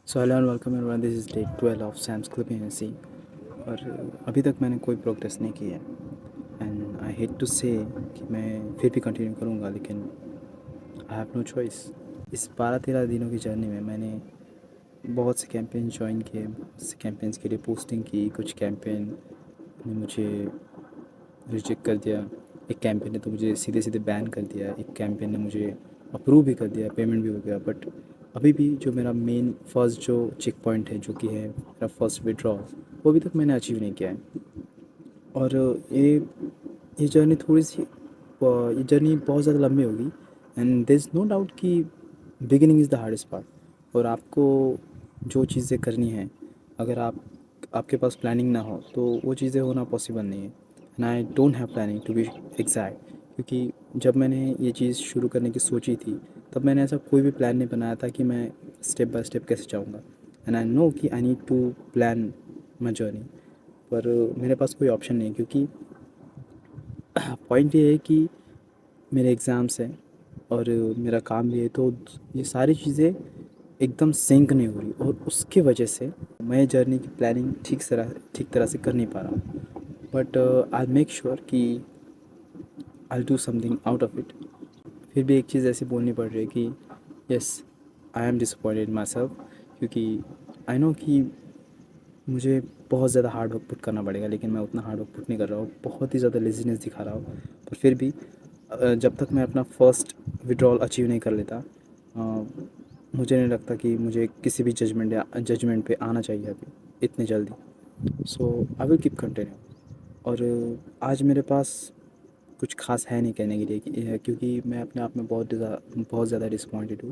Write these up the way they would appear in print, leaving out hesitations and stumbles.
So hello and welcome everyone, this is day 12 of Sam's Club university. और अभी तक मैंने कोई प्रोग्रेस नहीं की है। एंड आई हेट टू से कि मैं फिर भी कंटिन्यू करूँगा, लेकिन आई हैव नो चॉइस। इस 12-13 दिनों की जर्नी में मैंने बहुत से कैंपेन ज्वाइन किए, बहुत से कैंपेन्स के लिए पोस्टिंग की। कुछ कैंपेन ने मुझे रिजेक्ट कर दिया, एक कैंपेन ने तो मुझे सीधे सीधे बैन कर दिया, एक कैंपेन ने मुझे अप्रूव भी कर दिया, पेमेंट भी हो गया। बट अभी भी जो मेरा मेन फर्स्ट जो चेक पॉइंट है, जो कि है मेरा फर्स्ट विड्रॉल, वो अभी तक मैंने अचीव नहीं किया है। और ये जर्नी थोड़ी सी ये जर्नी बहुत ज़्यादा लंबी होगी। And there is no doubt कि beginning is the hardest part. और आपको जो चीज़ें करनी है, अगर आपके पास प्लानिंग ना हो तो वो चीज़ें होना पॉसिबल नहीं है। And I don't have planning to be exact, क्योंकि जब मैंने ये चीज़ शुरू करने की सोची थी, तब मैंने ऐसा कोई भी प्लान नहीं बनाया था कि मैं स्टेप बाय स्टेप कैसे जाऊँगा। एंड आई नो कि I need to plan my journey, पर मेरे पास कोई ऑप्शन नहीं है, क्योंकि पॉइंट ये है कि मेरे एग्ज़ाम्स हैं और मेरा काम भी है। तो ये सारी चीज़ें एकदम सिंक नहीं हो रही, और उसकी वजह से मैं जर्नी की प्लानिंग ठीक तरह से कर नहीं पा रहा हूँ। बट आई मेक श्योर कि I do something out of it. फिर भी एक चीज़ ऐसी बोलनी पड़ रही है कि yes, I am disappointed my self, क्योंकि आई नो कि मुझे बहुत ज़्यादा हार्ड वर्क पुट करना पड़ेगा, लेकिन मैं उतना हार्ड वर्क पुट नहीं कर रहा हूँ, बहुत ही ज़्यादा लेज़ीनेस दिखा रहा हूँ। पर फिर भी जब तक मैं अपना फर्स्ट विड्रॉल अचीव नहीं कर लेता, मुझे नहीं लगता कि मुझे किसी भी जजमेंट पे आना चाहिए अभी इतनी जल्दी। सो आई विल कीप कंटिन्यू। और आज मेरे पास कुछ खास है नहीं कहने के लिए क्योंकि मैं अपने आप में बहुत ज़्यादा डिसअपॉइंटेड हूँ।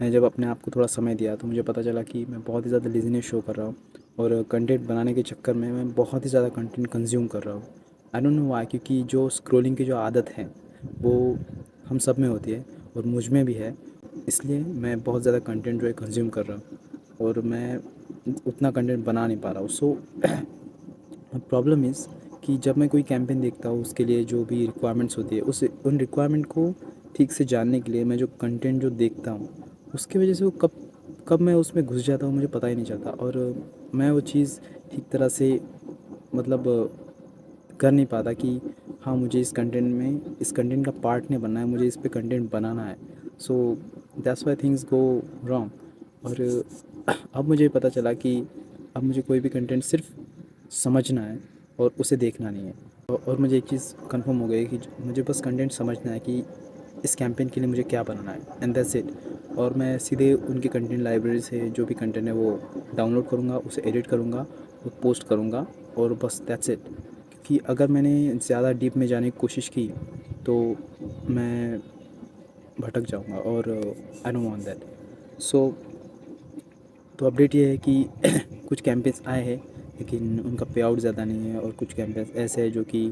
मैंने जब अपने आप को थोड़ा समय दिया तो मुझे पता चला कि मैं बहुत ही ज़्यादा लेज़ीनेस शो कर रहा हूँ, और कंटेंट बनाने के चक्कर में मैं बहुत ही ज़्यादा कंटेंट कंज्यूम कर रहा हूँ। आई डोंट नो व्हाई, क्योंकि जो स्क्रॉलिंग की जो आदत है वो हम सब में होती है और मुझ में भी है। इसलिए मैं बहुत ज़्यादा कंटेंट जो है कंज्यूम कर रहा हूँ, और मैं उतना कंटेंट बना नहीं पा रहा हूँ। सो प्रॉब्लम इज़ कि जब मैं कोई कैंपेन देखता हूँ, उसके लिए जो भी रिक्वायरमेंट्स होती है, उन रिक्वायरमेंट को ठीक से जानने के लिए मैं जो कंटेंट जो देखता हूँ, उसकी वजह से वो कब कब मैं उसमें घुस जाता हूँ मुझे पता ही नहीं चलता। और मैं वो चीज़ ठीक तरह से मतलब कर नहीं पाता कि हाँ, मुझे इस कंटेंट का पार्ट नहीं बनना है, मुझे इस पे कंटेंट बनाना है। So that's why things go wrong. और अब मुझे पता चला कि अब मुझे कोई भी कंटेंट सिर्फ समझना है और उसे देखना नहीं है। और मुझे एक चीज़ कंफर्म हो गई कि मुझे बस कंटेंट समझना है कि इस कैंपेन के लिए मुझे क्या बनाना है, एंड दैट्स इट। और मैं सीधे उनकी कंटेंट लाइब्रेरी से जो भी कंटेंट है वो डाउनलोड करूँगा, उसे एडिट करूँगा और पोस्ट करूँगा, और बस दैट्स इट। क्योंकि अगर मैंने ज़्यादा डीप में जाने की कोशिश की तो मैं भटक जाऊँगा, और आई डोंट वांट दैट। सो तो अपडेट ये है कि कुछ कैंपेन्स आए हैं, लेकिन उनका पे आउट ज़्यादा नहीं है, और कुछ कैंपेन्स ऐसे हैं जो कि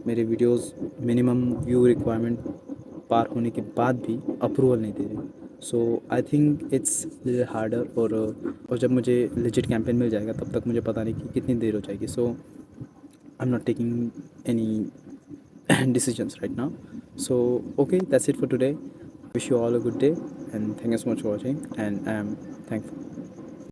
मेरे वीडियोस मिनिमम व्यू रिक्वायरमेंट पार होने के बाद भी अप्रूवल नहीं दे रहे। सो आई थिंक इट्स हार्डर। और जब मुझे लेजिट कैंपेन मिल जाएगा तब तक मुझे पता नहीं कि कितनी देर हो जाएगी। So I am not taking any decisions right now. So, okay, that's it for today. Wish you all a good day, and thank you so much for watching. And I am thankful.